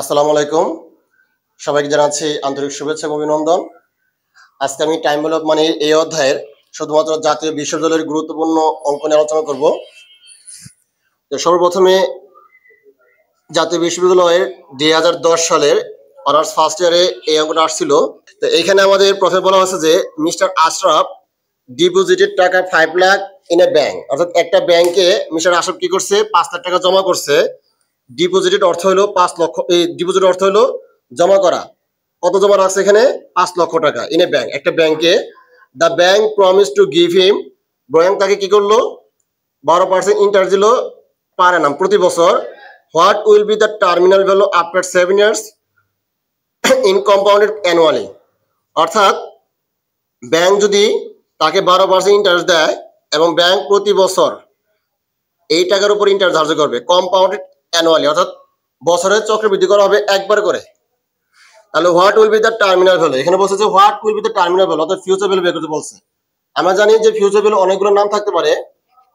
আসসালামু আলাইকুম। সবাইকে জানাচ্ছি আন্তরিক শুভেচ্ছা এবং অভিনন্দন। আজকে আমি টাইম ভ্যালু অফ মানি এই অধ্যায়ের শুধুমাত্র জাতীয় বিশ্ববিদ্যালয়ের গুরুত্বপূর্ণ অঙ্ক নিয়ে আলোচনা করব। তো সর্বপ্রথমে জাতীয় বিশ্ববিদ্যালয়ের 2010 সালের অনার্স ফার্স্ট ইয়ারে এই অঙ্কটা আসছিল। তো এইখানে আমাদের প্রথমে বলা হয়েছে যে মিস্টার আশরাফ ডিপোজিটেড টাকা 5 লাখ ইন এ ব্যাংক, অর্থাৎ একটা ব্যাংকে মিস্টার আশরাফ কি করছে, 5 লাখ টাকা জমা করছে। ডিপোজিটেড অর্থ হলো 5 লক্ষ, এই ডিপোজিট অর্থ হলো জমা করা। কত জমা রাখছে এখানে? 5 লক্ষ টাকা ইন এ ব্যাংক, একটা ব্যাংকে। The bank promise to give him, bank তাকে কি করলো, 12% ইন্টারেস্ট দিল পার অ্যানাম, প্রতি বছর। What will be the terminal value after 7 years in compounded annually, অর্থাৎ ব্যাংক যদি তাকে 12% ইন্টারেস্ট দেয় এবং ব্যাংক প্রতি বছর এই টাকার উপর ইন্টারেস্ট ধার্য করবে কম্পাউন্ডেড অ্যানুয়ালি, অর্থাৎ বছরের চক্রবৃদ্ধি করা হবে একবার করে। তাহলে what will be the terminal value, এখানে বলছে যে what will be the terminal value, অর্থাৎ ফিউচার ভ্যালু বের করতে বলছে। আমরা জানি যে ফিউচার ভ্যালু অনেকগুলো নাম থাকতে পারে,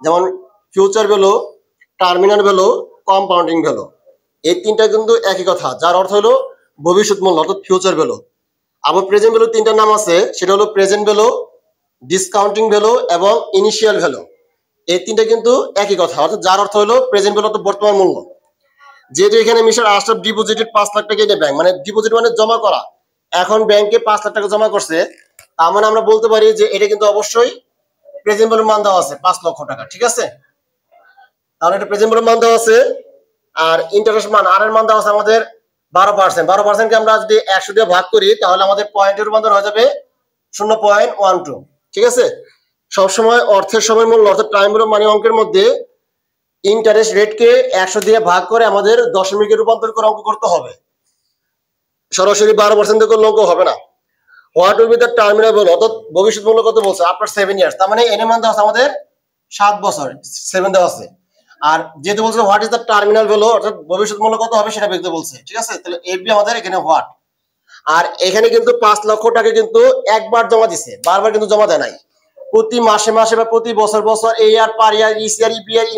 যেমন future value, terminal value, compounding value. এই তিনটা কিন্তু একই কথা, যার অর্থ হলো ভবিষ্যৎ মূল্য, অর্থাৎ ফিউচার ভ্যালু। আবার প্রেজেন্ট ভ্যালু তিনটা নাম আছে, সেটা হলো প্রেজেন্ট ভ্যালু, ডিসকাউন্টিং ভ্যালু এবং ইনিশিয়াল ভ্যালু। এই তিনটা কিন্তু একই কথা, অর্থাৎ যার অর্থ হলো প্রেজেন্ট ভ্যালু, অর্থাৎ বর্তমান মূল্য। যেহেতু এখানে মিস্টার আশরাফ ডিপোজিটেড 5 লাখ টাকা ইন ব্যাংক, মানে ডিপোজিট মানে জমা করা, এখন ব্যাংকে 5 লাখ টাকা জমা করছে, তার মানে আমরা বলতে পারি যে এটা কিন্তু অবশ্যই প্রেজেন্ট ভ্যালুর মান দেওয়া আছে 5 লক্ষ টাকা, ঠিক আছে? তাহলে এটা প্রেজেন্ট ভ্যালুর মান দেওয়া আছে। আর ইন্টারেস্ট মান, আর এর মান দেওয়া আছে আমাদের 12%। 12% কে আমরা যদি 100 দিয়ে ভাগ করি তাহলে আমাদের পয়েন্টের রূপান্তর হয়ে যাবে 0.12, ঠিক আছে? সবসময় অর্থের সময় মূল্য, অর্থাৎ টাইম ভ্যালু মানি অঙ্কের মধ্যে ইন্টারেস্ট রেটকে 100 দিয়ে ভাগ করে আমাদের দশমিকে রূপান্তর করে অঙ্ক করতে হবে, সরাসরি 12% দিয়ে করলে অঙ্ক হবে না। What will be the terminal value, অর্থাৎ ভবিষ্যৎ মূল্য কত বলছে, আফটার 7 ইয়ার্স, তার মানে এর মান দেওয়া আছে আমাদের 7 বছর, 7 দেওয়া আছে। আর যেহেতু বলছে what is the terminal value, অর্থাৎ ভবিষ্যৎ মূল্য কত হবে সেটা বের বলছে, ঠিক আছে? তাহলে এবি আমাদের এখানে হোয়াট। আর এখানে কিন্তু 5 লক্ষ টাকা কিন্তু একবার জমা দিছে, বারবার কিন্তু জমা দেয় নাই। প্রতি মাসে মাসে বা প্রতি বছর বছর, এই ইয়ার পার ইয়ার, ইস ইয়ার, ইপি ইয়ার,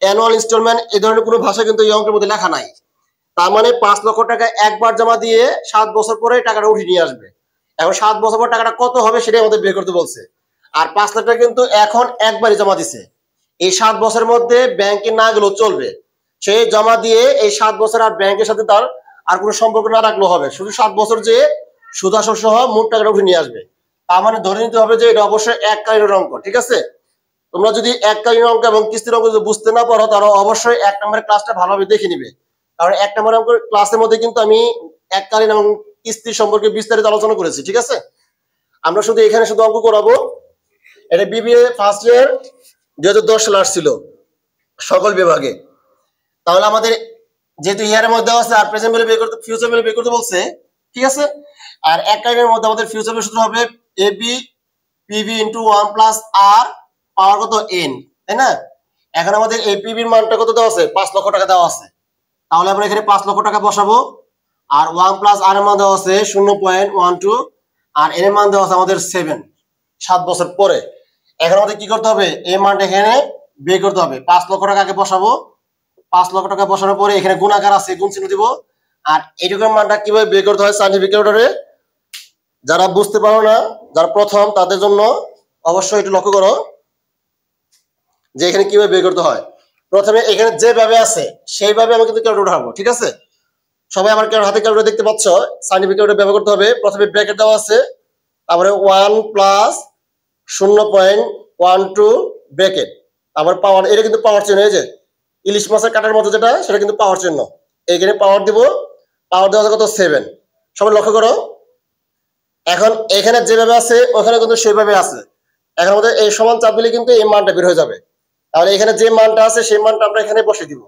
অ্যানুয়াল ইনস্টলমেন্ট, এই ধরনের কোনো ভাষা কিন্তু এই অঙ্কের মধ্যে লেখা নাই। তার মানে 5 লক্ষ টাকা একবার জমা দিয়ে 7 বছর পরে টাকাটা উঠিয়ে নিয়ে আসবে। এখন 7 বছর পর টাকাটা কত হবে সেটাই আমাদের বের করতে বলছে। আর 5 লাখ টাকা কিন্তু এখন একবারই জমা দিছে, এই 7 বছরের মধ্যে ব্যাংকে না গেলেও চলবে। সে জমা দিয়ে এই 7 বছর আর ব্যাংকের সাথে তার আর কোনো সম্পর্ক না রাখলেও হবে, শুধু 7 বছর যে সুদ আসল সহ মোট টাকাটা উঠে নিয়ে আসবে। তার মানে ধরে নিতে হবে যে এটা অবশ্যই এককালীন অঙ্ক, ঠিক আছে? তোমরা যদি এককালীন অঙ্ক এবং কিস্তির অঙ্ক যদি বুঝতে না পারো তাহলে অবশ্যই 1 নম্বরের ক্লাসটা ভালোভাবে দেখে নিবে, কারণ 1 নম্বরের অঙ্ক ক্লাসের মধ্যে কিন্তু আমি এককালীন এবং কিস্তি সম্পর্কে বিস্তারিত আলোচনা করেছি, ঠিক আছে? আমরা শুধু এখানে শুধু অঙ্ক করাবো। এটা বিবিএ ফার্স্ট ইয়ার 2010 সালে আসছিল সকল বিভাগে। তাহলে আমাদের যেহেতু ইয়ারের মধ্যে আছে আর প্রেজেন্ট ভ্যালু বের করতে, ফিউচার ভ্যালু বের করতে বলছে, ঠিক আছে? আর এককালীনের মধ্যে আমাদের ফিউচার ভ্যালু সূত্র হবে এবি পিভি ইনটু 1 প্লাস আর পাওয়ার কত এন, তাই না? এখন আমাদের এই পিভির মানটা কত দেওয়া আছে, 5 লক্ষ টাকা দেওয়া আছে। তাহলে আমরা এখানে 5 লক্ষ টাকা বসাবো, আর 1 প্লাস আর এর মান দেওয়া আছে 0.12, আর এর মান দেওয়া আছে আমাদের 7 বছর পরে। এখন আমাদের কি করতে হবে, এই মানটা এখানে বের করতে হবে। 5 লক্ষ টাকা আগে বসাবো, 5 লক্ষ টাকা বসানোর পরে এখানে গুণাকার আছে, গুণ চিহ্ন দিব। আর এইটুকুর মানটা কিভাবে বের করতে হয় সায়েন্টিফিক ক্যালকুলেটরে, যারা বুঝতে পারো না, যারা প্রথম, তাদের জন্য অবশ্যই একটু লক্ষ্য করো যে এখানে কিভাবে বের করতে হয়। প্রথমে এখানে যেভাবে আছে সেইভাবে আমি কিন্তু ক্যালকুলেটর উঠাবো, ঠিক আছে? সবাই আমার হাতে ক্যালকুলেটর দেখতে পাচ্ছ, সায়েন্টিফিক ক্যালকুলেটর ব্যবহার করতে হবে। প্রথমে ব্র্যাকেট দেওয়া আছে, তারপরে 1 প্লাস 0.12 ব্র্যাকেট, আবার পাওয়ার, এটা কিন্তু পাওয়ার চিহ্ন, এই যে ইলিশ মাছের কাটার মতো যেটা, সেটা কিন্তু পাওয়ার চিহ্ন। এখানে পাওয়ার দিব, পাওয়ার দেওয়া কত 7। সবাই লক্ষ্য করো, এখন এখানে যেভাবে আছে ওখানে কিন্তু সেভাবে আছে। এখন আমাদের এই সমান চাপ দিলে কিন্তু এই মানটা বের হয়ে যাবে। তাহলে এখানে যে মানটা আছে সেই মানটা আমরা এখানে বসে দিব।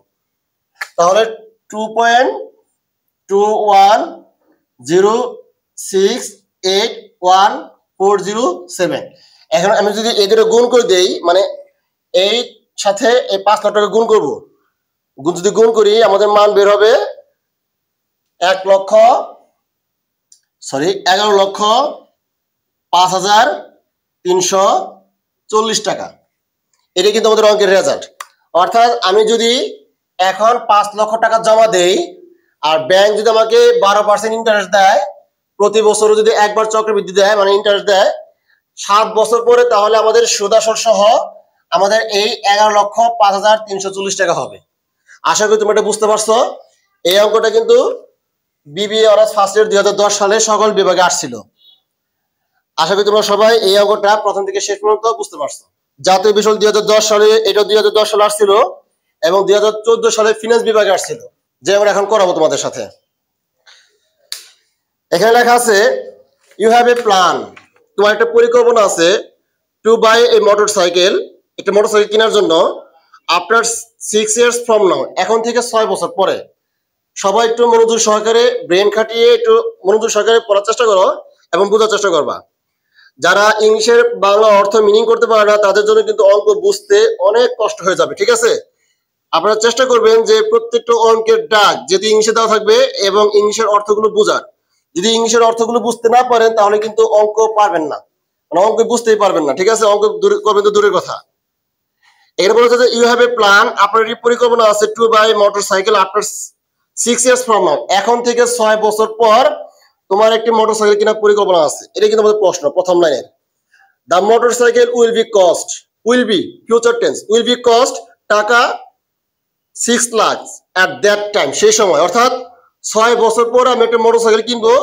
তাহলে 2.210681407। এখন আমি যদি এদের গুণ করে দেই, মানে এই সাথে এই 5 লাখ টাকা গুণ করবো, যদি গুণ করি আমাদের মান বের হবে 11,05,340 টাকা। এটা কিন্তু আমাদের অঙ্কের রেজাল্ট। অর্থাৎ আমি যদি এখন 5 লক্ষ টাকা জমা দেই আর ব্যাংক যদি আমাকে 12% ইন্টারেস্ট দেয়, প্রতি বছর যদি একবার চক্রবৃদ্ধি দেয় মানে ইন্টারেস্ট দেয় 7 বছর পরে, তাহলে আমাদের সুদাসর সহ আমাদের এই 11,05,340 টাকা হবে। আশা করি তুমি এটা বুঝতে পারছো। এই অঙ্কটা কিন্তু বিবিএ অনার্স ফার্স্ট ইয়ার 2010 সালে সকল বিভাগে আসছিল। আশা করি তোমরা সবাই এই অঙ্কটা প্রথম থেকে শেষ পর্যন্ত বুঝতে পারছো। জাতীয় বিষয় 2010 সালে, এটা 2010 সালে আসছিল এবং 2014 সালে ফিনান্স বিভাগে আসছিল, যে আমরা এখন করাবো তোমাদের সাথে। এখানে লেখা আছে ইউ হ্যাভ এ প্ল্যান, তোমার একটা পরিকল্পনা আছে টু বাই এ মোটরসাইকেল, একটা মোটরসাইকেল কেনার জন্য আফটার 6 ইয়ার্স ফ্রম নাও, এখন থেকে 6 বছর পরে। সবাই একটু মনোযোগ সহকারে ব্রেন খাটিয়ে একটু মনোযোগ সহকারে পড়ার চেষ্টা করো এবং বোঝার চেষ্টা করবা। যারা ইংলিশের বাংলা অর্থ মিনিং করতে পারে না তাদের জন্য কিন্তু অঙ্ক বুঝতে অনেক কষ্ট হয়ে যাবে, ঠিক আছে? আপনারা চেষ্টা করবেন যে প্রত্যেকটা অঙ্কের ডাক যদি ইংলিশে দেওয়া থাকবে এবং ইংলিশের অর্থগুলো বোঝার। যদি ইংলিশের অর্থগুলো বুঝতে না পারেন তাহলে কিন্তু অঙ্ক পারবেন না, মানে অঙ্ক বুঝতেই পারবেন না, ঠিক আছে? অঙ্ক করবেন তো দূরের কথা। এখানে বলা হচ্ছে যে ইউ হ্যাভ এ প্ল্যান, আপনার একটি পরিকল্পনা আছে to buy motorcycle after 6 years from now, এখন থেকে 6 বছর পর তোমার একটি মোটরসাইকেল কেনার পরিকল্পনা আছে। এটা কিন্তু আমাদের প্রশ্ন প্রথম লাইনের। The motorcycle will be cost, will be future tense, will be cost টাকা 6 লাখ অ্যাট দ্যাট টাইম, সেই সময়, অর্থাৎ 6 বছর পরে আমি একটা মোটরসাইকেল কিনবো,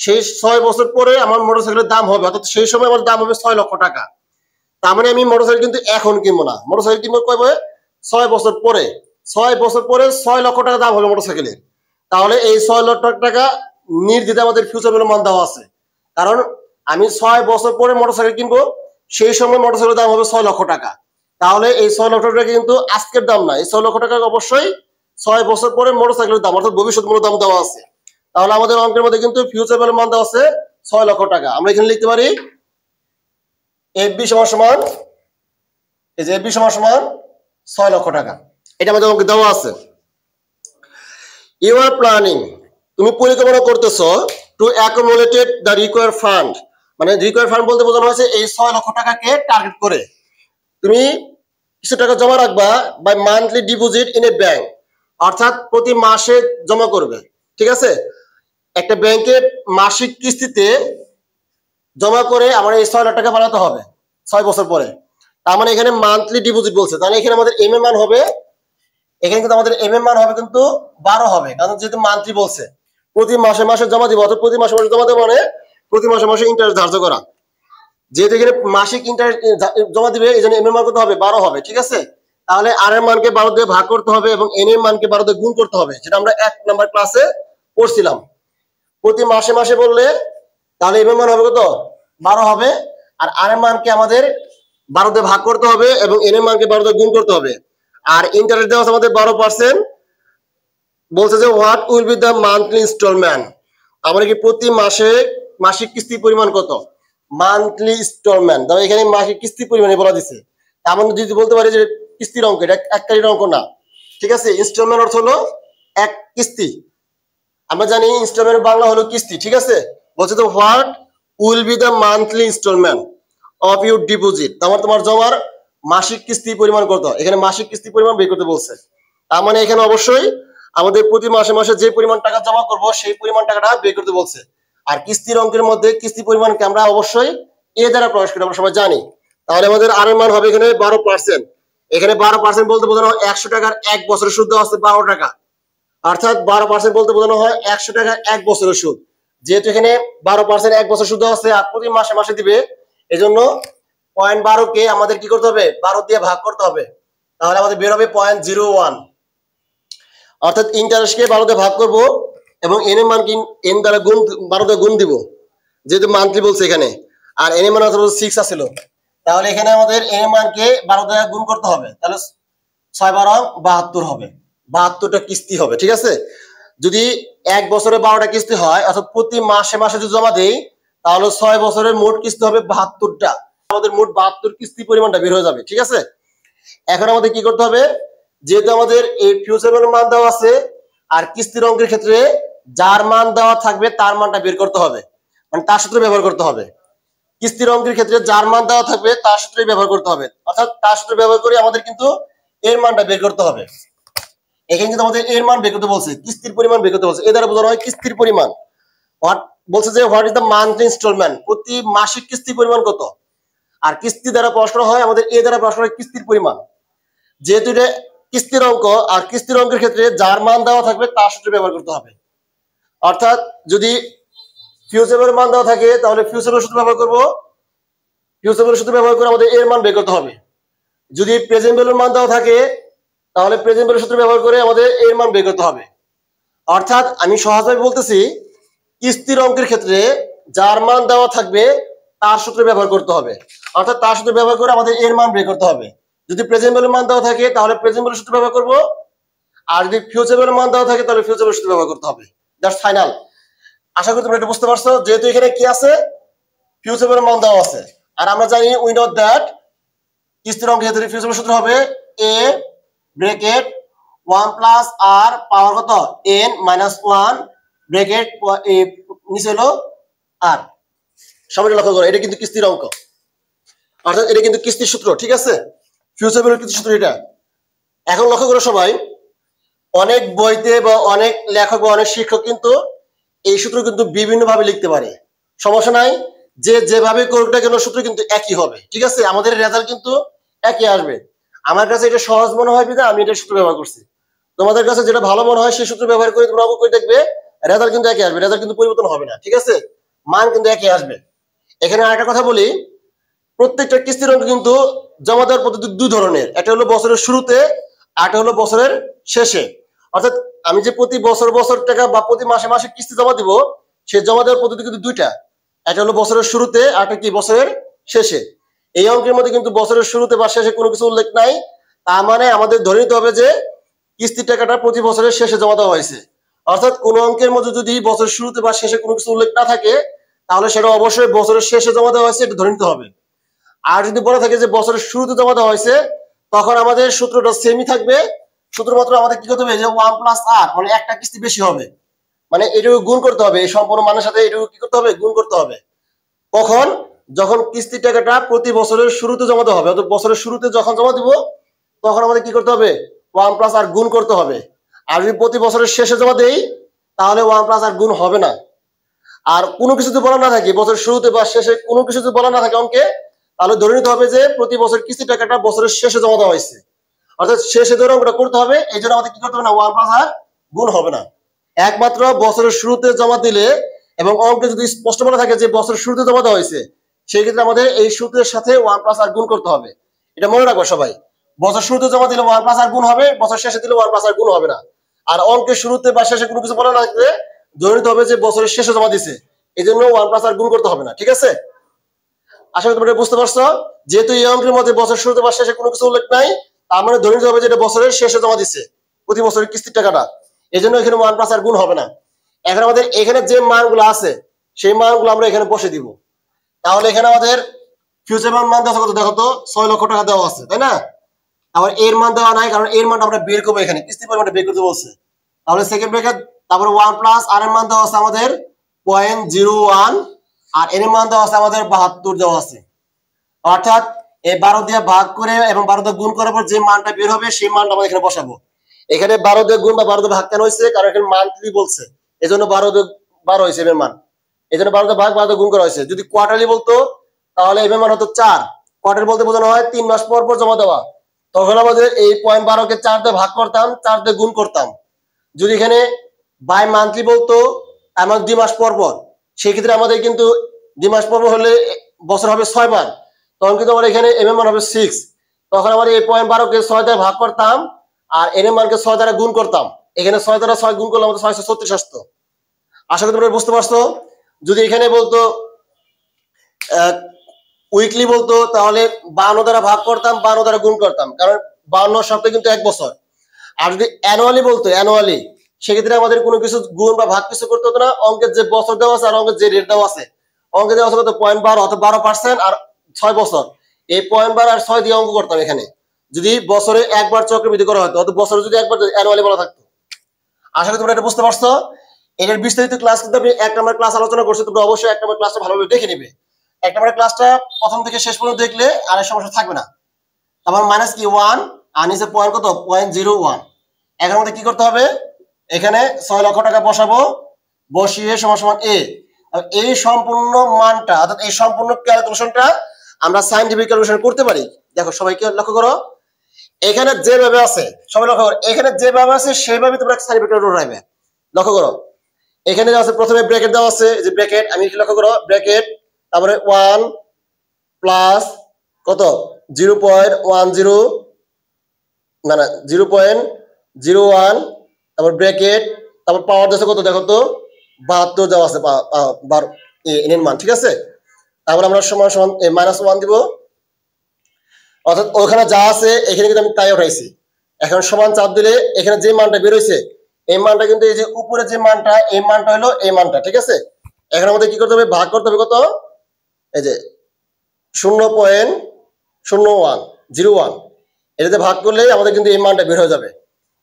সেই 6 বছর পরে আমার মোটরসাইকেলের দাম হবে, অর্থাৎ সেই সময় আমার দাম হবে 6 লক্ষ টাকা। তার মানে আমি মোটরসাইকেল কিন্তু এখন কিনবো না, মোটরসাইকেল কিনবো কবে? 6 বছর পরে। 6 বছর পরে 6 লক্ষ টাকা দাম হবে মোটরসাইকেলের। তাহলে এই 6 লক্ষ টাকা নির্দ্বিধায় আমাদের ফিউচার ভ্যালু মান দেওয়া আছে, কারণ আমি 6 বছর পরে মোটরসাইকেল কিনবো, সেই সময় মোটরসাইকেলের দাম হবে 6 লক্ষ টাকা। তাহলে এই 6 লক্ষ টাকা কিন্তু আজকের দাম না, এই 6 লক্ষ টাকা অবশ্যই 6 বছর পরে মোটরসাইকেলের দাম, অর্থাৎ ভবিষ্যৎ মূল্য দাম দেওয়া আছে। তাহলে আমাদের অঙ্কের মধ্যে কিন্তু ফিউচার ভ্যালু মান দেওয়া আছে 6 লক্ষ টাকা। আমরা এখানে লিখতে পারি এফবি সমান, এই যে এফবি সমান 6 লক্ষ টাকা, এটা আমাদের অঙ্কে দেওয়া আছে। ইউ আর প্ল্যানিং, তুমি পরিকল্পনা করতেছো to accumulated the required fund, মানে রিকোয়ার্ড ফান্ড বলতে বোঝানো হয়েছে এই 6 লক্ষ টাকাকে টার্গেট করে তুমি কিছু টাকা জমা রাখবা by monthly deposit in a bank, অর্থাৎ প্রতি মাসে জমা করবে, ঠিক আছে? একটা ব্যাংকে মাসিক কিস্তিতে জমা করে আমার এই 6 লাখ টাকা বানাতে হবে 6 বছর পরে। তার মানে এখানে মান্থলি ডিপোজিট বলছে, তাহলে এখানে আমাদের এম এ মান হবে, এখানে কিন্তু আমাদের এম এ মান হবে কিন্তু 12 হবে, কারণ যেহেতু মান্থলি বলছে প্রতি মাসে মাসে জমা দিব, অর্থাৎ প্রতি মাসে মাসে জমা দেবো মানে প্রতি মাসে মাসে ইন্টারেস্ট ধার্য করা। যেহেতু এখানে মাসিক ইন্টারেস্ট জমা দিবে এই জন্য এম এর মান কত হবে? 12 হবে, ঠিক আছে? তাহলে আর এর মানকে 12 দিয়ে ভাগ করতে হবে এবং এন এর মানকে 12 দিয়ে গুণ করতে হবে, যেটা আমরা 1 নাম্বার ক্লাসে পড়ছিলাম। প্রতি মাসে মাসে বললে তাহলে এম এর মান হবে কত? 12 হবে, আর আর এর মানকে আমাদের 12 দিয়ে ভাগ করতে হবে এবং এন এর মানকে 12 দিয়ে গুণ করতে হবে। আর ইন্টারেস্ট দেওয়া আছে আমাদের 12%। বলছে যে what will be the monthly instalment, আমরা কি প্রতি মাসে মাসিক কিস্তি পরিমাণ কত? মান্থলি ইনস্টলমেন্ট, তবে এখানে মাসিক কিস্তি পরিমাণে বলা দিছে। আমরা যদি বলতে পারি যে কিস্তির অঙ্ক, এটা এককালীন অঙ্ক না, ঠিক আছে? ইনস্টলমেন্ট অর্থ হলো এক কিস্তি, আমরা জানি ইনস্টলমেন্ট বাংলা হলো কিস্তি, ঠিক আছে? বলছে তো what will be the monthly instalment of your deposit, তোমার জমার মাসিক কিস্তি পরিমাণ কত? এখানে মাসিক কিস্তি পরিমাণ বের করতে বলছে। তার মানে এখানে অবশ্যই আমাদের প্রতি মাসে মাসে যে পরিমাণ টাকা জমা করব সেই পরিমাণ টাকাটা বের করতে বলছে। আর কিস্তির অঙ্কের মধ্যে কিস্তি পরিমাণকে আমরা অবশ্যই এ দ্বারা প্রকাশ করি, আমরা সবাই জানি। তাহলে আমাদের আর এর মান হবে এখানে 12%। এখানে 12% বলতে বোঝানো হয় 100 টাকার 1 বছরের সুদ দেওয়া আছে 12 টাকা, অর্থাৎ 12% বলতে বোঝানো হয় 100 টাকার 1 বছরের সুদ। যেহেতু এখানে 12% 1 বছর সুদ দেওয়া আছে আর প্রতি মাসে মাসে দিবে, এজন্য 0.12 কে আমাদের কি করতে হবে? 12 দিয়ে ভাগ করতে হবে, তাহলে আমাদের বের হবে 0.01, অর্থাৎ ইন্টারেস্টকে 12 দিয়ে ভাগ করব এবং এন এর মান কি এন দ্বারা গুণ 12 দিয়ে গুণ দিব, যেহেতু মান্থলি বলছে এখানে। আর এন এর মান আসলে 6 আছিল, তাহলে এখানে আমাদের এন এর মানকে 12 দিয়ে গুণ করতে হবে, তাহলে 6 12 72 হবে, 72টা কিস্তি হবে, ঠিক আছে? যদি 1 বছরে 12টা কিস্তি হয়, অর্থাৎ প্রতি মাসে মাসে যদি জমা দেই তাহলে 6 বছরের মোট কিস্তি হবে 72টা, আমাদের মোট 72 কিস্তি পরিমাণটা বের হয়ে যাবে, ঠিক আছে? এখন আমাদের কি করতে হবে? যেহেতু আমাদের এই ফিউচার ভ্যালুর মান দেওয়া আছে আর কিস্তির অঙ্কের ক্ষেত্রে যার মান দেওয়া থাকবে তার মানটা বের করতে হবে, মানে তার সূত্র ব্যবহার করতে হবে। কিস্তির অঙ্কের ক্ষেত্রে যার মান দেওয়া থাকবে তার সূত্রই ব্যবহার করতে হবে, অর্থাৎ তার সূত্র ব্যবহার করে আমাদের কিন্তু এর মানটা বের করতে হবে। এখানে কিন্তু আমাদের এর মান বের করতে বলছে, কিস্তির পরিমাণ বের করতে বলছে। এ দ্বারা বোঝানো হয় কিস্তির পরিমাণ। বলছে যে what is the monthly instalment, প্রতি মাসিক কিস্তির পরিমাণ কত। আর কিস্তি দ্বারা প্রশ্ন হয় আমাদের এ দ্বারা প্রশ্ন হয় কিস্তির পরিমাণ। যেহেতু এটা কিস্তির অঙ্ক, আর কিস্তির অঙ্কের ক্ষেত্রে যার মান দেওয়া থাকবে তার সূত্র ব্যবহার করতে হবে। অর্থাৎ যদি ফিউচারের মান দেওয়া থাকে তাহলে ফিউচারের সূত্র ব্যবহার করব, ফিউচারের সূত্র ব্যবহার করে আমাদের এর মান বের করতে হবে। যদি প্রেজেন্ট ভ্যালুর মান দেওয়া থাকে তাহলে প্রেজেন্ট ভ্যালুর সূত্র ব্যবহার করে আমাদের এর মান বের করতে হবে। অর্থাৎ আমি সহজভাবে বলতেছি, কিস্তির অঙ্কের ক্ষেত্রে যার মান দেওয়া থাকবে তার সূত্র ব্যবহার করতে হবে। অর্থাৎ তার সূত্র ব্যবহার করে আমাদের এর মান বের করতে হবে। যদি প্রেজেন্ট ভ্যালুর মান দেওয়া থাকে তাহলে প্রেজেন্ট ভ্যালুর সূত্র ব্যবহার করব, আর যদি ফিউচার ভ্যালুর মান দেওয়া থাকে তাহলে ফিউচার ভ্যালুর সূত্র ব্যবহার করতে হবে। That's final. আশা করি তোমরা এটা বুঝতে পারছো। যেহেতু এখানে কি আছে, ফিউচার ভ্যালুর মান দেওয়া আছে, আর আমরা জানি উই নো দ্যাট কিস্তির অঙ্কের ক্ষেত্রে ফিউচার ভ্যালুর সূত্র হবে a ব্র্যাকেট 1 প্লাস r পাওয়ার কত n মাইনাস 1 ব্র্যাকেট নিচে হলো r। সবাই লক্ষ্য করো, এটা কিন্তু কিস্তির অঙ্ক, অর্থাৎ এটা কিন্তু কিস্তির সূত্র, ঠিক আছে? ফিউচার ভ্যালুর কিস্তির সূত্র এটা। এখন লক্ষ্য করো সবাই, অনেক বইতে বা অনেক লেখক বা অনেক শিক্ষক কিন্তু এই সূত্র কিন্তু বিভিন্ন ভাবে লিখতে পারে। সমস্যা নাই, যে যেভাবে করুক না কেন সূত্র কিন্তু একই হবে, ঠিক আছে? আমাদের রেজাল্ট কিন্তু একই আসবে। আমার কাছে এটা সহজ মনে হয় বিধায় আমি এটা সূত্র ব্যবহার করছি। তোমাদের কাছে যেটা ভালো মনে হয় সেই সূত্র ব্যবহার করে তোমরা অঙ্ক করে দেখবে, রেজাল্ট কিন্তু একই আসবে, রেজাল্ট কিন্তু পরিবর্তন হবে না, ঠিক আছে? মান কিন্তু একই আসবে। এখানে আরেকটা কথা বলি, প্রত্যেকটা কিস্তির অঙ্ক কিন্তু জমা দেওয়ার পদ্ধতি দুই ধরনের, একটা হলো বছরের শুরুতে, আরটা হলো বছরের শেষে। অর্থাৎ আমি যে প্রতি বছর বছর টাকা বা প্রতি মাসে মাসে কিস্তি জমা দিব, সেই জমা দেওয়ার পদ্ধতি কিন্তু দুইটা, একটা হলো বছরের শুরুতে, আরটা কি বছরের শেষে। এই অঙ্কের মধ্যে কিন্তু বছরের শুরুতে বা শেষে কোনো কিছু উল্লেখ নাই, তার মানে আমাদের ধরে নিতে হবে যে কিস্তির টাকাটা প্রতি বছরের শেষে জমা দেওয়া হয়েছে। অর্থাৎ কোন অঙ্কের মধ্যে যদি বছরের শুরুতে বা শেষে কোনো কিছু উল্লেখ না থাকে তাহলে সেটা অবশ্যই বছরের শেষে জমা দেওয়া হয়েছে, এটা ধরে নিতে হবে। আর যদি বলা থাকে যে বছরের শুরুতে জমা দেওয়া হয়েছে, তখন আমাদের সূত্রটা সেমই থাকবে, শুধুমাত্র আমাদের কি করতে হবে যে 1 প্লাস r, মানে একটা কিস্তি বেশি হবে, মানে এটুকু গুণ করতে হবে, এই সম্পূর্ণ মানের সাথে এটুকু কি করতে হবে, গুণ করতে হবে। কখন? যখন কিস্তির টাকাটা প্রতি বছরের শুরুতে জমা দেওয়া হবে, অর্থাৎ বছরের শুরুতে যখন জমা দিব তখন আমাদের কি করতে হবে, 1 প্লাস r গুণ করতে হবে। আর যদি প্রতি বছরের শেষে জমা দেই তাহলে 1 প্লাস r গুণ হবে না। আর কোনো কিছু যদি বলা না থাকে, বছরের শুরুতে বা শেষে কোনো কিছু যদি বলা না থাকে অঙ্কে, তাহলে ধরে নিতে হবে যে প্রতি বছর কিস্তি টাকাটা বছরের শেষে জমা দেওয়া হয়েছে, অর্থাৎ শেষে ধরে অঙ্কটা করতে হবে। এই জন্য আমাদের কি করতে হবে না, 1 প্লাস r গুণ হবে না। একমাত্র বছরের শুরুতে জমা দিলে এবং অঙ্কে যদি স্পষ্ট বলা থাকে যে বছরের শুরুতে জমা দেওয়া হয়েছে, সেই ক্ষেত্রে আমাদের এই সূত্রের সাথে 1 প্লাস r গুণ করতে হবে। এটা মনে রাখবো সবাই, বছর শুরুতে জমা দিলে 1 প্লাস r গুণ হবে, বছর শেষে দিলে 1 প্লাস r গুণ হবে না। আর অঙ্কের শুরুতে বা শেষে কোনো কিছু বলা না থাকলে ধরে নিতে হবে যে বছরের শেষে জমা দিছে, এই জন্য 1 প্লাস r গুণ করতে হবে না, ঠিক আছে? আশা করি তোমরা বুঝতে পারছো। যেহেতু এই অঙ্কের মধ্যে বছর শুরুতে বা শেষে কোনো কিছু উল্লেখ নাই, তার মানে ধরে নিতে হবে যে এটা বছরের শেষে জমা দিচ্ছে প্রতি বছরের কিস্তির টাকাটা, এই জন্য এখানে 1 প্লাস r গুণ হবে না। এখন আমাদের এখানে যে মানগুলো আছে সেই মানগুলো আমরা এখানে বসে দিব। তাহলে এখানে আমাদের ফিউচার মান দেওয়া কত দেখো তো, 6 লক্ষ টাকা দেওয়া আছে, তাই না? আবার এর মান দেওয়া নাই, কারণ এর মানটা আমরা বের করবো, এখানে কিস্তির পরিমাণটা বের করতে বলছে। তাহলে সেকেন্ড ব্র্যাকেট, তারপরে 1 প্লাস r এর মান দেওয়া আছে আমাদের 0.01, আর এর মান দেওয়া আছে আমাদের 72 দেওয়া আছে। অর্থাৎ এই 12 দিয়ে ভাগ করে এবং 12 দিয়ে গুণ করার পর যে মানটা বের হবে সেই মানটা আমরা এখানে বসাবো। এখানে 12 দিয়ে গুণ বা 12 দিয়ে ভাগ কেন হয়েছে, কারণ এখানে মান্থলি বলছে, এই জন্য 12 দিয়ে 12 হয়েছে এর মান, এই জন্য 12 দিয়ে ভাগ 12 দিয়ে গুণ করা হয়েছে। যদি কোয়ার্টারলি বলতো তাহলে এর মান হতো 4, কোয়ার্টার বলতে বোঝানো হয় 3 মাস পর পর জমা দেওয়া, তখন আমাদের এই 0.12 কে 4 দিয়ে ভাগ করতাম, 4 দিয়ে গুণ করতাম। যদি এখানে বাই মান্থলি বলতো আমার 2 মাস পর পর, সেই ক্ষেত্রে আমাদের কিন্তু 2 মাস পর পর হলে বছর হবে 6 বার, তখন কিন্তু আমার এখানে এম এর মান হবে 6, তখন আমার এই 0.12 কে 6 দ্বারা ভাগ করতাম আর এর মানকে 6 দ্বারা গুণ করতাম, এখানে 6 দ্বারা 6 গুণ করলে আমাদের 636 আসতো। আশা করি তোমরা বুঝতে পারছো। যদি এখানে বলতো উইকলি বলতো তাহলে 52 দ্বারা ভাগ করতাম, 52 দ্বারা গুণ করতাম, কারণ 52 সপ্তাহে কিন্তু 1 বছর। আর যদি অ্যানুয়ালি বলতো, অ্যানুয়ালি, সেক্ষেত্রে আমাদের কোনো কিছু গুণ বা ভাগ কিছু করতে হতো না, অঙ্কের যে বছর দেওয়া আছে আর অঙ্কের যে রেট দেওয়া আছে, অঙ্কে দেওয়া আছে কত 0.12 অর্থাৎ 12% আর 6 বছর, এই 0.12 আর 6 দিয়ে অঙ্ক করতাম এখানে, যদি বছরে একবার চক্রবৃদ্ধি করা হতো, অর্থাৎ বছরে যদি একবার অ্যানুয়ালি বলা থাকতো। আশা করি তোমরা এটা বুঝতে পারছো। এর বিস্তারিত ক্লাস কিন্তু আমি 1 নম্বর ক্লাস আলোচনা করছি, তোমরা অবশ্যই 1 নম্বর ক্লাসটা ভালোভাবে দেখে নিবে। 1 নম্বর ক্লাসটা প্রথম থেকে শেষ পর্যন্ত দেখলে আর সমস্যা থাকবে না। তারপর মাইনাস কি 1 আর নিচে পয়েন্ট কত 0.01, এখন আমাদের কি করতে হবে, এখানে 6 লক্ষ টাকা বসাবো, বসিয়ে সমান সমান এ। এই সম্পূর্ণ মানটা অর্থাৎ এই সম্পূর্ণ ক্যালকুলেশনটা আমরা সাইন্টিফিক ক্যালকুলেশন করতে পারি। দেখো সবাইকে লক্ষ্য করো, এখানে যেভাবে আছে সবাই লক্ষ্য করো, এখানে যেভাবে আছে সেভাবে তোমরা সাইন্টিফিক ক্যালকুলেশন রাখবে। লক্ষ্য করো এখানে আছে প্রথমে ব্র্যাকেট দেওয়া আছে, যে ব্র্যাকেট আমি লক্ষ্য করো ব্র্যাকেট, তারপরে 1 প্লাস কত 0.10 না 0.01, তারপর ব্র্যাকেট, তারপর পাওয়ার দিয়েছে কত দেখো তো 72 দেওয়া আছে এর মান, ঠিক আছে। তারপর আমরা সমান সমান -1 দিব, অর্থাৎ ওখানে যা আছে এখানে কিন্তু আমি তাই উঠাইছি। এখন সমান চাপ দিলে এখানে যে মানটা বের হয়েছে এই মানটা কিন্তু এই যে উপরে যে মানটা এই মানটা হলো এই মানটা, ঠিক আছে। এখন আমাদের কি করতে হবে, ভাগ করতে হবে কত, এই যে 0.01 এটাতে ভাগ করলে আমাদের কিন্তু এই মানটা বের হয়ে যাবে।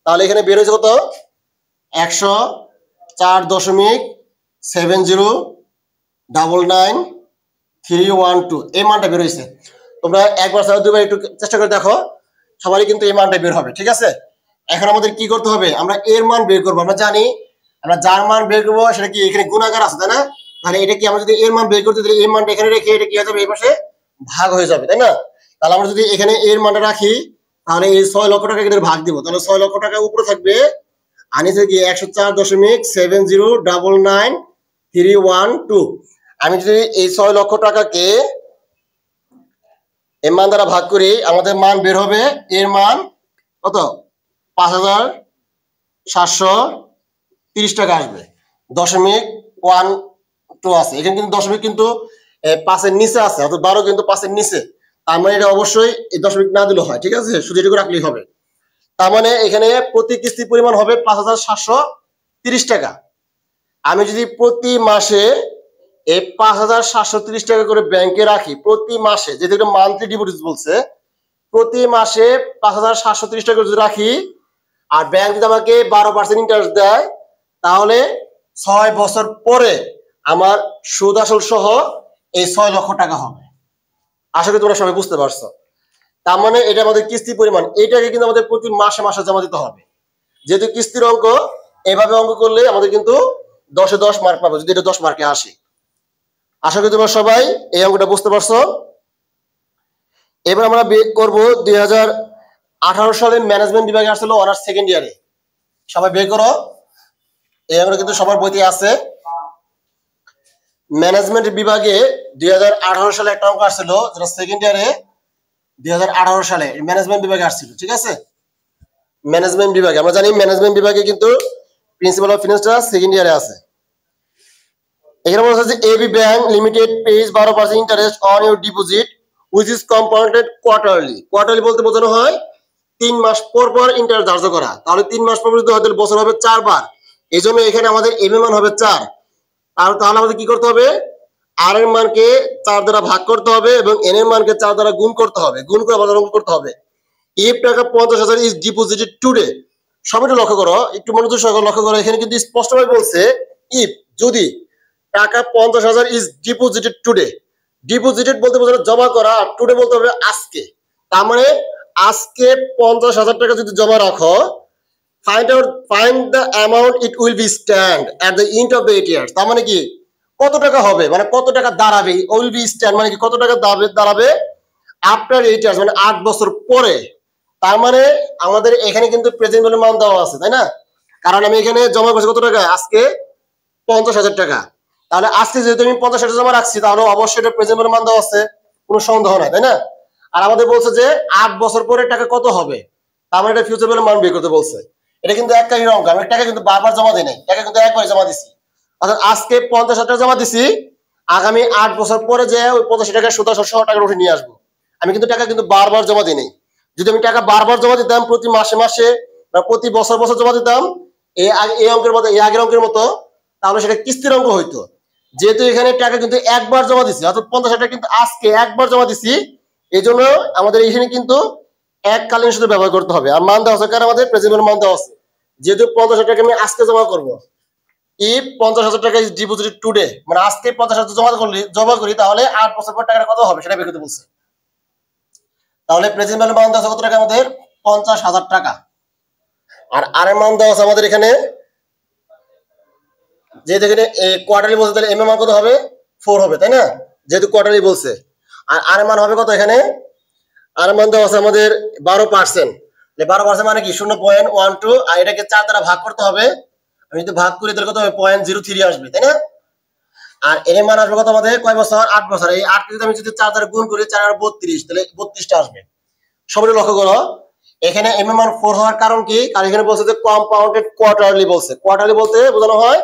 তাহলে এখানে বের হয়েছে কত 104.70999312 এই মানটা বের হয়েছে। তোমরা একবার ছাড়া দুবার একটু চেষ্টা করে দেখো, সবারই কিন্তু এই মানটা বের হবে, ঠিক আছে। এখন আমাদের কি করতে হবে, আমরা এর মান বের করবো। আমরা জানি আমরা যার মান বের করবো সেটা কি এখানে গুণাকার আছে, তাই না। তাহলে এটা কি আমরা যদি এর মান বের করতে দিলে এই মানটা এখানে রেখে এটা কি হয়ে যাবে, এই পাশে ভাগ হয়ে যাবে, তাই না। তাহলে আমরা যদি এখানে এর মানটা রাখি তাহলে এই 6 লক্ষ টাকা এখানে ভাগ দিব, তাহলে 6 লক্ষ টাকা উপরে থাকবে আর নিচে কি 104.70999312। আমি যদি এই 6 লক্ষ টাকাকে এর মান দ্বারা ভাগ করি আমাদের মান বের হবে, এর মান কত 5730 টাকা আসবে। 0.12 আছে এখানে, কিন্তু দশমিক কিন্তু 5-এর নিচে আছে, অর্থাৎ 12 কিন্তু 5-এর নিচে। তার মানে এটা অবশ্যই এই দশমিক না দিলেও হয়, ঠিক আছে, শুধু এটুকু রাখলেই হবে। তার মানে এখানে প্রতি কিস্তির পরিমাণ হবে 5730 টাকা। আমি যদি প্রতি মাসে এই 5730 টাকা করে ব্যাংকে রাখি প্রতি মাসে, যেহেতু মান্থলি ডিপোজিট বলছে, প্রতি মাসে 5730 টাকা যদি রাখি আর ব্যাংক যদি আমাকে 12% ইন্টারেস্ট দেয় তাহলে 6 বছর পরে আমার সুদ আসল সহ এই 6 লক্ষ টাকা হবে। আশা করি তোমরা সবাই বুঝতে পারছো। তার মানে এটা আমাদের কিস্তির পরিমাণ, এইটাকে কিন্তু আমাদের প্রতি মাসে মাসে জমা দিতে হবে। যেহেতু কিস্তির অঙ্ক, এইভাবে অঙ্ক করলে আমাদের কিন্তু 10-এ 10 মার্ক পাবো যদি এটা 10 মার্কে আসে। আশা করি তোমরা সবাই এই অঙ্কটা বুঝতে পারছো। এবার আমরা করবো 2018 সালে ম্যানেজমেন্ট বিভাগে আসছিল অনার্স সেকেন্ড ইয়ারে। সবাই বের করো, এই অঙ্কটা কিন্তু সবার বইতে আছে। ম্যানেজমেন্ট বিভাগে 2018 সালে একটা অঙ্ক আসছিল, যেটা সেকেন্ড ইয়ারে 2018 সালে ম্যানেজমেন্ট বিভাগে আসছিল, ঠিক আছে। ম্যানেজমেন্ট বিভাগে আমরা জানি ম্যানেজমেন্ট বিভাগে কিন্তু প্রিন্সিপাল অফ ফিনান্সটা সেকেন্ড ইয়ারে আছে। এখানে বলা হচ্ছে AB bank limited pays 12% interest on your deposit which is compounded quarterly. Quarterly বলতে বোঝানো হয় 3 মাস পর পর ইন্টারেস্ট ধার্য করা। তাহলে 3 মাস পর যদি হয় তাহলে বছর হবে 4 বার। এই জন্য এখানে আমাদের এবি মান হবে 4। আর তাহলে আমাদের কি করতে হবে, আর এর মানকে 4 দ্বারা ভাগ করতে হবে এবং এন এর মানকে 4 দ্বারা গুণ করতে হবে, গুণ করে আবার অঙ্ক করতে হবে। ইফ টাকা 50,000 ইজ ডিপোজিটেড টুডে, সবাইটা লক্ষ্য করো, একটু মনোযোগ সহকারে লক্ষ্য করো। এখানে কিন্তু স্পষ্টভাবে বলছে ইফ, যদি টাকা 50,000 ইজ ডিপোজিটেড টুডে। ডিপোজিটেড বলতে বোঝানো জমা করা, আর টুডে বলতে হবে আজকে। তার মানে আজকে 50,000 টাকা যদি জমা রাখো, find the amount it will be stand at the end of the 8 years। তার মানে কি কত টাকা হবে, মানে কত টাকা দাঁড়াবে, will be stand মানে কি কত টাকা দাঁড়াবে আফটার 8 years মানে 8 বছর পরে। তার মানে আমাদের এখানে কিন্তু প্রেজেন্ট ভ্যালুর মান দেওয়া আছে, তাই না। কারণ আমি এখানে জমা করছি কত টাকা, আজকে 50,000 টাকা। তাহলে আজকে যেহেতু আমি 50,000 জমা রাখছি তাহলে অবশ্যই এটা প্রেজেন্ট ভ্যালুর মান দেওয়া আছে, কোনো সন্দেহ নাই, তাই না। আর আমাদের বলছে যে 8 বছর পরে টাকা কত হবে, তার মানে এটা ফিউচার ভ্যালুর মান বের করতে বলছে। এটা কিন্তু এক কাহিনীর অঙ্ক, আমি টাকা কিন্তু বারবার জমা দিই নাই, টাকা কিন্তু একবারই জমা দিছি। অর্থাৎ আজকে 50,000 টাকা জমা দিছি, আগামী 8 বছর পরে যে ওই 85 টাকা সুদ আসল সহ টাকা উঠে নিয়ে আসবো। আমি কিন্তু টাকা কিন্তু বারবার জমা দিই নাই। যদি আমি টাকা বারবার জমা দিতাম প্রতি মাসে মাসে বা প্রতি বছর বছর জমা দিতাম এই অঙ্কের মতো, এই আগের অঙ্কের মতো, তাহলে সেটা কিস্তির অঙ্ক হইতো। যেহেতু এখানে টাকা কিন্তু একবার জমা দিছি, অর্থাৎ 50,000 টাকা কিন্তু আজকে একবার জমা দিছি, এই জন্য আমাদের এখানে কিন্তু এককালীন সুদ ব্যবহার করতে হবে। আর মান দেওয়া আছে, কারণ আমাদের প্রেজেন্ট ভ্যালুর মান দেওয়া আছে। যেহেতু 50,000 টাকা আমি আজকে জমা করবো, ইফ 50,000 টাকা ইজ ডিপোজিটেড টুডে, মানে আজকে 50,000 জমা করি তাহলে 8 বছর পর টাকাটা কত হবে সেটা বের করতে বলছে। তাহলে প্রেজেন্ট ভ্যালু মান দেওয়া আছে কত টাকা আমাদের 50,000 টাকা। আর আর এর মান দেওয়া আছে আমাদের এখানে, যেহেতু এখানে কোয়ার্টারলি বলছে তাহলে এম এর মান কত হবে 4 হবে, তাই না, যেহেতু কোয়ার্টারলি বলছে। আর আর এর মান হবে কত এখানে, আর এর মান দেওয়া আছে আমাদের 12%। 12% মানে কি 0.12, আর এটাকে 4 দ্বারা ভাগ করতে হবে। আমি যদি ভাগ করি তাহলে কত হবে 0.03 আসবে, তাই না। আর এর মান আসবে কত আমাদের কয় বছর, 8 বছর। এই 8 যদি আমি যদি 4 দ্বারা গুণ করি 4 আর 32, তাহলে 32টা আসবে। সবাই লক্ষ্য করো এখানে এম এর মান 4 হওয়ার কারণ কি, কারণ এখানে বলছে যে কম্পাউন্ডেড কোয়ার্টারলি বলছে। কোয়ার্টারলি বলতে বোঝানো হয়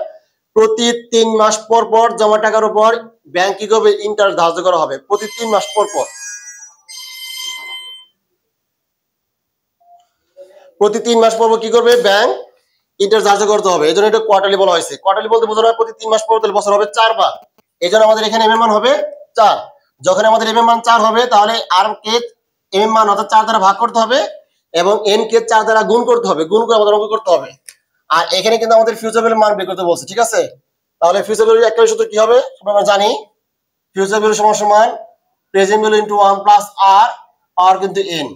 প্রতি 3 মাস পর পর জমা টাকার উপর ব্যাংক কি করবে, ইন্টারেস্ট ধার্য করা হবে প্রতি 3 মাস পর পর। প্রতি 3 মাস পর পর কি করবে ব্যাংক, ইন্টারেস্ট ধার্য করতে হবে। এই জন্য এটা কোয়ার্টারলি বলা হয়েছে। কোয়ার্টারলি বলতে বোঝানো হয় প্রতি 3 মাস পর, তাহলে বছর হবে 4 বার। এই জন্য আমাদের এখানে এম এর মান হবে 4। যখন আমাদের এম এর মান 4 হবে তাহলে আর কে এম এর মান অর্থাৎ 4 দ্বারা ভাগ করতে হবে এবং এন কে 4 দ্বারা গুণ করতে হবে, গুণ করে আমাদের অঙ্ক করতে হবে। আর এখানে কিন্তু আমাদের ফিউচার ভ্যালু মান বের করতে বলছে, ঠিক আছে। তাহলে ফিউচার ভ্যালু একটা সূত্র কি হবে আমরা জানি, ফিউচার ভ্যালু সমান সমান প্রেজেন্ট ভ্যালু ইনটু 1 প্লাস আর পাওয়ার কিন্তু এন।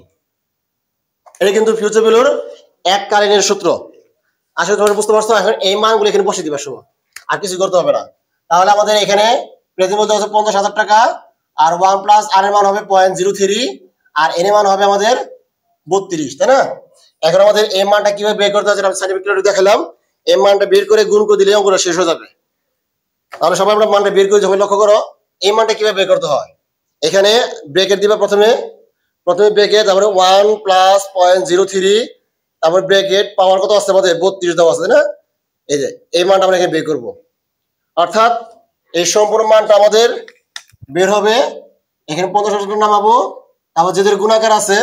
এটা কিন্তু ফিউচার ভ্যালুর এককালীনের সূত্র। আসলে তোমরা বুঝতে পারছো। এখন এই মানগুলো এখানে বসিয়ে দিবা শুধু, আর কিছু করতে হবে না। তাহলে আমাদের এখানে প্রেজেন্ট ভ্যালু আছে 50,000 টাকা, আর 1 প্লাস আর এর মান হবে 0.03, আর এন এর মান হবে আমাদের 32, তাই না। এখন আমাদের এই মানটা কিভাবে বের করতে হয় আমি সার্টিফিকেটে দেখালাম। এই মানটা বের করে গুণ করে দিলে অঙ্কটা শেষ হয়ে যাবে। তাহলে সবাই আমরা মানটা বের করে যখন লক্ষ্য করো এই মানটা কিভাবে বের করতে হয়। এখানে ব্রেকেট দিবা প্রথমে ব্রেকেট, তারপরে 1 প্লাস 0.03, তারপরে ব্রেকেট পাওয়ার কত আছে আমাদের 32 দেওয়া আছে, না। এই যে এই মানটা আমরা এখানে বের করবো, অর্থাৎ এই সম্পূর্ণ মানটা আমাদের বের হবে। এখানে 50,000 নামাবো, তারপর যেদের গুণাকার আছে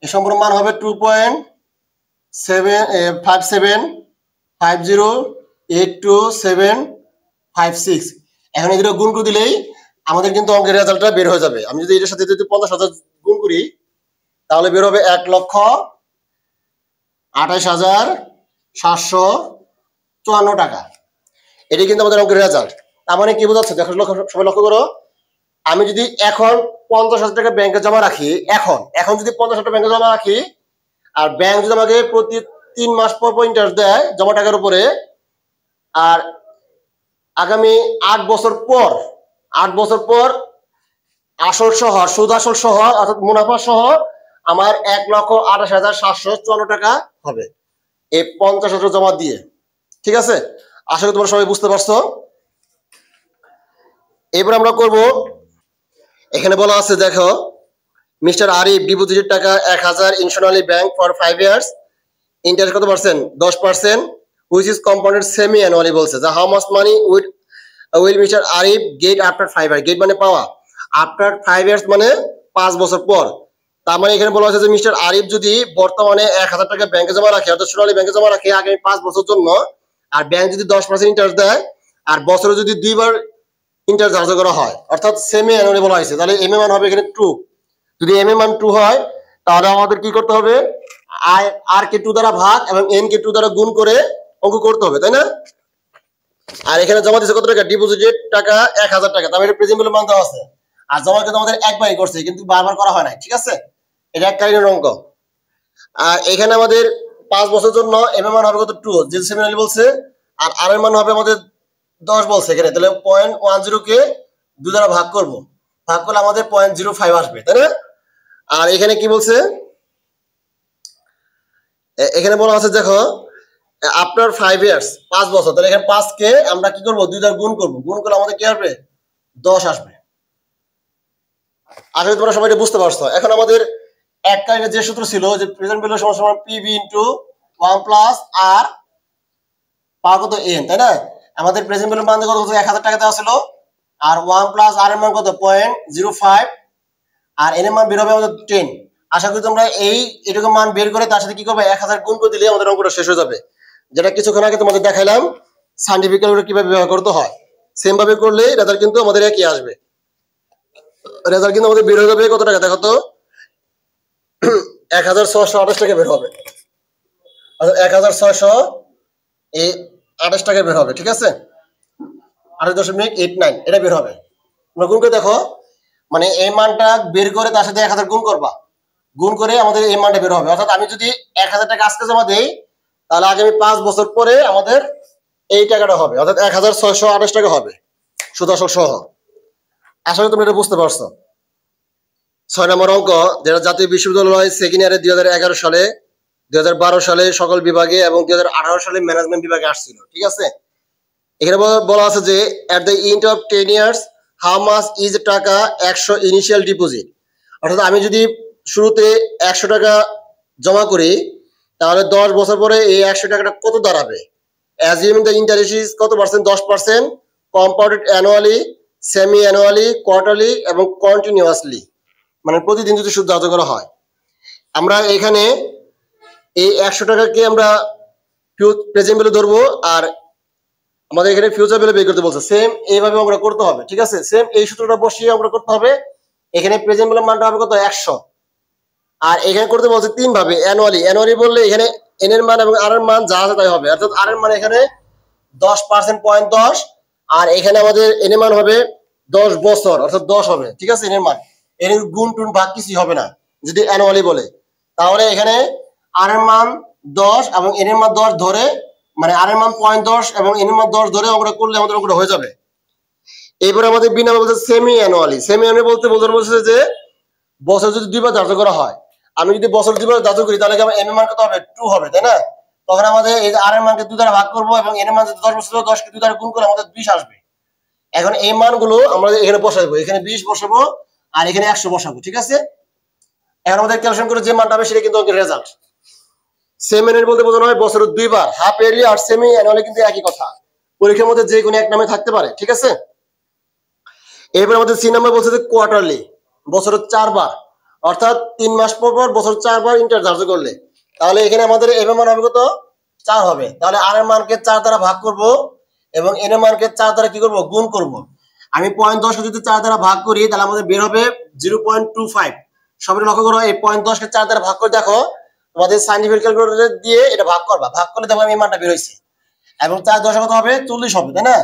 এই সম্পূর্ণ মান হবে 2.575082725756। এখন এগুলো গুণ করে দিলেই আমাদের কিন্তু অঙ্কের রেজাল্টটা বের হয়ে যাবে। আমি যদি এটার সাথে যদি 50,000 গুণ করি তাহলে বের হবে 1,28,754 টাকা। এটি কিন্তু আমাদের অঙ্কের রেজাল্ট। তার মানে কি বোঝাচ্ছে দেখো, সবাই লক্ষ্য করো। আমি যদি এখন 50,000 টাকা ব্যাংকে জমা রাখি, এখন যদি 50,000 টাকা ব্যাংকে জমা রাখি, আর ব্যাংক যদি আমাকে প্রতি 3 মাস পর পর ইন্টারেস্ট দেয় জমা টাকার উপরে, আর আগামী 8 বছর পর আসল সহ সুদ আসল সহ অর্থাৎ মুনাফা সহ আমার 1,28,754 টাকা হবে এই 50,000 জমা দিয়ে, ঠিক আছে। আশা করি তোমরা সবাই বুঝতে পারছো। এবার আমরা করব, এখানে বলা আছে দেখো, মিস্টার আরিফ ডিপোজিটের টাকা 1,000 in Sonali Bank for 5 years, interest কত percent 10%, which is compounded semi annually বলছে। যে how much money will mister Arif get after 5 years, get মানে পাওয়া, আফটার 5 years মানে 5 বছর পর। তার মানে এখানে বলা হয়েছে যে মিস্টার আরিফ যদি বর্তমানে 1,000 টাকা ব্যাংকে জমা রাখে অর্থাৎ সোনালী ব্যাংকে জমা রাখে আগামী 5 বছর জন্য, আর ব্যাংক যদি 10% ইন্টারেস্ট দেয়, আর বছরে যদি 2 বার ইন্টারেস্ট ধার্য করা হয় অর্থাৎ সেমি অ্যানুয়ালি বলা হয়েছে, তাহলে এম এর মান হবে এখানে 2। যদি এম এর মান 2 হয় তাহলে আমাদের কি করতে হবে, আর কে 2 দ্বারা ভাগ এবং এন কে 2 দ্বারা গুণ করে অঙ্ক করতে হবে, তাই না। আর এখানে জমা দিয়েছে কত টাকা, ডিপোজিটেড টাকা 1,000 টাকা, তার মানে প্রেজেন্ট ভ্যালু মান দেওয়া আছে। আর জমা কিন্তু আমাদের একবারই করছে কিন্তু বারবার করা হয় না, ঠিক আছে। এটা এককালীন অঙ্ক। আর এখানে আমাদের 5 বছরের জন্য এম এর মান হবে কত 2, যে সেমি অ্যানুয়ালি বলছে, আর আর এর মান হবে আমাদের 10 বলছে এখানে, তাহলে 0.10 কে 2 দ্বারা ভাগ করব, ভাগ করলে আমাদের 0.05 আসবে, তাই না। আর এখানে কি বলছে, এখানে বলা আছে দেখো আফটার 5 ইয়ার্স 5 বছর, তাহলে এখানে 5 কে আমরা কি করব 2 দ্বারা গুণ করব, গুণ করলে আমাদের কি আসবে 10 আসবে। আসলে তোমরা সবাই বুঝতে পারছো। এখন আমাদের এককালীন যে সূত্র ছিল যে প্রেজেন্ট ভ্যালু সমান সমান পিভি ইনটু 1 প্লাস আর পাওয়ার কত এন, তাই না। আমাদের প্রেজেন্ট ভ্যালু মান কত 1,000 টাকা দেওয়া ছিল, আর 1 প্লাস আর এর মান কত 0.05, আর এন এর মান বের হবে আমাদের 10। আশা করি তোমরা এরকম মান বের করে তার সাথে কি করবে 1,000 গুণ করে দিলে আমাদের অঙ্কটা শেষ হয়ে যাবে। যেটা কিছুক্ষণ আগে তোমাদের দেখাইলাম সায়েন্টিফিক ক্যালকুলেটর কিভাবে ব্যবহার করতে হয়, সেম ভাবে করলে রেজাল্ট কিন্তু আমাদের একই আসবে। রেজাল্ট কিন্তু আমাদের বের হয়ে যাবে কত টাকা দেখো তো, 1,628 টাকা বের হবে, 1,628 টাকা বের হবে, ঠিক আছে। 8.89 এটা বের হবে। তোমরা গুণ করে দেখো, মানে এই মানটা বের করে তার সাথে 1,000 গুণ করবা, গুণ করে আমাদের এই মানটা বের হবে। অর্থাৎ আমি যদি 1,000 টাকা আজকে জমা দেই তাহলে আগামী 5 বছর পরে আমাদের এই টাকাটা হবে, অর্থাৎ 1628 টাকা হবে সুদ আসল সহ। আশা করি তুমি এটা বুঝতে পারছো। 6 নম্বর অঙ্ক, যেটা জাতীয় বিশ্ববিদ্যালয় সেকেন্ড ইয়ারে 2011 সালে, 2012 সালে সকল বিভাগে এবং 2018 সালে ম্যানেজমেন্ট বিভাগে আসছিল। ঠিক আছে, এখানে বলা আছে যে at the end of 10 years how much is টাকা 100 ইনিশিয়াল ডিপোজিট। অর্থাৎ আমি যদি শুরুতে 100 টাকা জমা করি, তাহলে 10 বছর পরে এই 100 টাকাটা কত দাঁড়াবে? অ্যাজিউমিং দ্য ইন্টারেস্ট ইজ কত percent? 10%, compounded annually, semi annually, quarterly এবং কন্টিনিউয়াসলি, মানে প্রতিদিন যদি সুদ ধার্য করা হয়। আমরা এখানে এই 100 টাকাকে আমরা প্রেজেন্ট ভ্যালু ধরবো, আর আমাদের এখানে ফিউচার ভ্যালু বের করতে বলছে। সেম এইভাবে আমরা করতে হবে। ঠিক আছে, সেম এই সূত্রটা বসিয়ে আমরা করতে হবে। এখানে প্রেজেন্ট ভ্যালু মানটা হবে কত? 100। আর এখানে করতে বলছে 3 ভাবে। অ্যানুয়ালি বললে এখানে এন এর মান এবং আর এর মান যা আছে তাই হবে, অর্থাৎ আর এর মান এখানে 10%, 0.10, আর এখানে আমাদের এন এর মান হবে 10 বছর, অর্থাৎ 10 হবে। ঠিক আছে, এন এর মান, এর গুণ টুন ভাগ কিছুই হবে না যদি অ্যানুয়ালি বলে। তাহলে এখানে আর এর মান 10 এবং এন এর মান 10 ধরে, মানে আর এর মান 0.10 এবং এন এর মান 10 ধরে অঙ্কটা করলে আমাদের অঙ্কটা হয়ে যাবে। এরপর আমাদের বি নাম্বার বলছে সেমি অ্যানুয়ালি। সেমি অ্যানুয়ালি বলতে বলছে যে বছর যদি 2 বার ধার্য করা হয়, আমি যদি বছর 2 বার ধার্য করি তাহলে কি আমার এন এর মান কত হবে? 2 হবে, তাই না? তখন আমাদের এই আর এর মানকে 2 দ্বারা ভাগ করব এবং এন এর মান যদি 10 বছর 10 কে 2 দ্বারা গুণ করে আমাদের 20 আসবে। এখন এই মানগুলো আমরা এখানে বসাবো, এখানে 20 বসাবো আর এখানে 100 বসাবো। ঠিক আছে, এখন আমাদের ক্যালকুলেশন করে যে মানটা হবে সেটা কিন্তু অঙ্কের রেজাল্ট। সেমি অ্যানুয়ালি বলতে বোঝানো হয় বছরে 2 বার। হাফ ইয়ারলি আর সেমি অ্যানুয়ালি কিন্তু একই কথা, পরীক্ষার মধ্যে যে কোনো এক নামে থাকতে পারে। ঠিক আছে, এরপর আমাদের সি নাম্বার বলছে যে কোয়ার্টারলি, বছরে 4 বার, অর্থাৎ 3 মাস পর পর বছর 4 বার ইন্টারেস্ট ধার্য করলে, তাহলে এখানে আমাদের এর মান হবে কত? 4 হবে। তাহলে আর এর মানকে 4 দ্বারা ভাগ করব এবং এর মানকে 4 দ্বারা কি করব? গুণ করব। আমি 0.10 কে যদি 4 দ্বারা ভাগ করি তাহলে আমাদের বের হবে 0.25। সবাই লক্ষ্য করো, এই 0.10 কে 4 দ্বারা ভাগ করে দেখো, তোমাদের সাইন্টিফিক ক্যালকুলেটর দিয়ে এটা ভাগ করবা, ভাগ করলে দেখো এই মানটা বের হইছে এবং 4 10 কত হবে? 40 হবে, তাই না?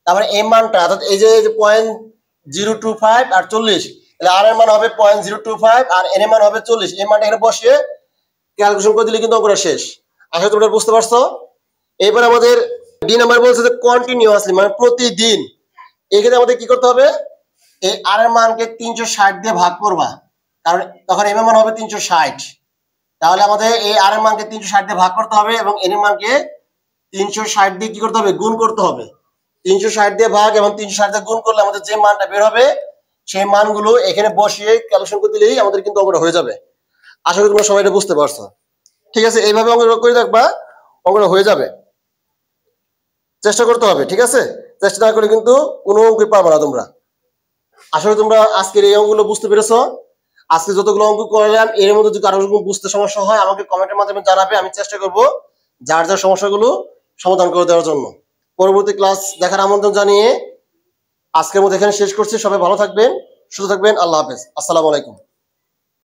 তারপরে এই মানটা, অর্থাৎ এই যে 0.025 আর 40, তাহলে আর এর মান হবে 0.025 আর এন এর মান হবে 40। এই মানটা এখানে বসিয়ে ক্যালকুলেশন করে দিলে কিন্তু অঙ্কটা শেষ। আশা করি তোমরা বুঝতে পারছো। এবার আমাদের ডি নাম্বার বলছে যে কন্টিনিউয়াসলি, মানে প্রতিদিন। এখানে আমাদের কি করতে হবে? এই আর এর মানকে 360 দিয়ে ভাগ করবা, কারণ তখন এম এর মান হবে 360। তাহলে আমাদের এই আর এর মানকে 360 দিয়ে ভাগ করতে হবে এবং এন এর মানকে 360 দিয়ে কি করতে হবে? গুণ করতে হবে। 360 দিয়ে ভাগ এবং 360 দিয়ে গুণ করলে আমাদের যে মানটা বের হবে সেই মানগুলো এখানে বসিয়ে ক্যালকুলেশন করে দিলেই আমাদের কিন্তু অঙ্কটা হয়ে যাবে। আশা করি তোমরা সবাই এটা বুঝতে পারছো। ঠিক আছে, এইভাবে অঙ্কটা করে দেখবা, অঙ্কটা হয়ে যাবে। চেষ্টা করতে হবে। ঠিক আছে, চেষ্টা না করে কিন্তু কোনো অঙ্কই পারবে না তোমরা। আসলে তোমরা আজকের এই অঙ্কগুলো বুঝতে পেরেছো। আজকে যতগুলো অঙ্ক করলাম এর মধ্যে যদি কারো বুঝতে সমস্যা হয় আমাকে কমেন্টের মাধ্যমে জানাবে, আমি চেষ্টা করব যার যার সমস্যাগুলো সমাধান করে দেওয়ার জন্য। পরবর্তী ক্লাস দেখার আমন্ত্রণ জানিয়ে আজকের মতো এখানে শেষ করছি। সবাই ভালো থাকবেন, সুস্থ থাকবেন। আল্লাহ হাফেজ, আসসালামু আলাইকুম।